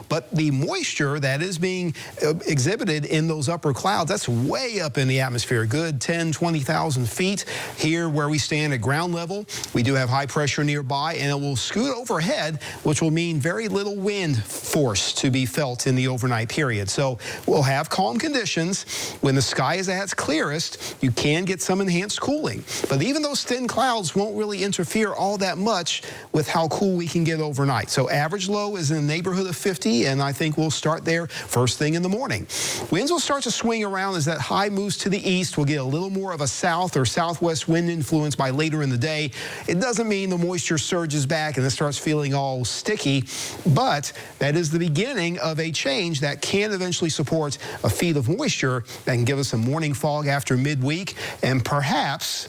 but the moisture that is being exhibited in those upper clouds, that's way up in the atmosphere, good 10, 20,000 feet. Here where we stand at ground level, we do have high pressure nearby, and it will scoot overhead, which will mean very little wind force to be felt in the overnight period. So we'll have calm conditions. When the sky is at its clearest, you can get some enhanced cooling. But even those thin clouds won't really interfere all that much with how cool we can get overnight. So average low is in the neighborhood of 50, and I think we'll start there first thing in the morning. Winds will start to swing around as that high moves to the east. We'll get a little more of a south or southwest wind influence by later in the day. It doesn't mean the moisture surges back and it starts feeling all sticky, but that is the beginning of a change that can eventually support a feed of moisture that can give us a morning fog after midweek, and perhaps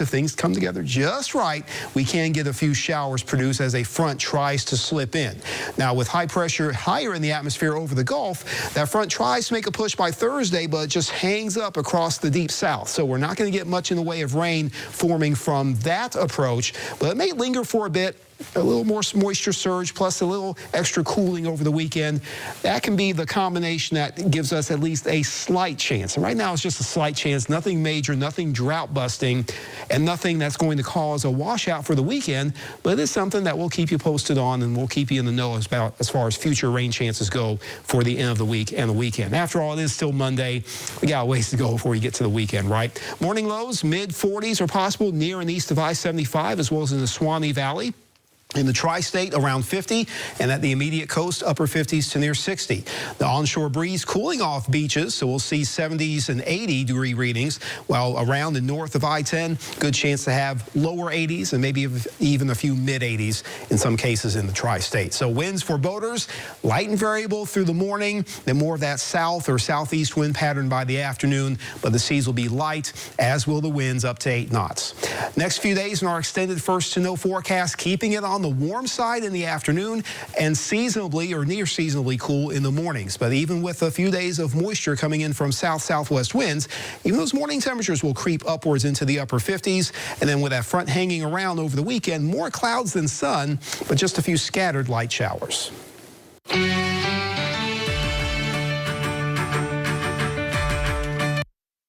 if things come together just right, we can get a few showers produced as a front tries to slip in. Now, with high pressure higher in the atmosphere over the Gulf, that front tries to make a push by Thursday, but just hangs up across the deep south. So we're not going to get much in the way of rain forming from that approach, but it may linger for a bit. A little more moisture surge plus a little extra cooling over the weekend. That can be the combination that gives us at least a slight chance. And right now it's just a slight chance, nothing major, nothing drought busting, and nothing that's going to cause a washout for the weekend. But it is something that we'll keep you posted on, and we'll keep you in the know as far as future rain chances go for the end of the week and the weekend. After all, it is still Monday. We got a ways to go before we get to the weekend, right? Morning lows, mid-40s are possible near and east of I-75 as well as in the Swanee Valley. In the tri-state, around 50, and at the immediate coast, upper 50s to near 60. The onshore breeze cooling off beaches, so we'll see 70s and 80-degree readings, while around and north of I-10, good chance to have lower 80s and maybe even a few mid-80s in some cases in the tri-state. So winds for boaters, light and variable through the morning, then more of that south or southeast wind pattern by the afternoon, but the seas will be light, as will the winds up to 8 knots. Next few days in our extended first to know forecast, keeping it on the warm side in the afternoon and seasonably or near seasonably cool in the mornings. But even with a few days of moisture coming in from south-southwest winds, even those morning temperatures will creep upwards into the upper 50s. And then with that front hanging around over the weekend, more clouds than sun, but just a few scattered light showers.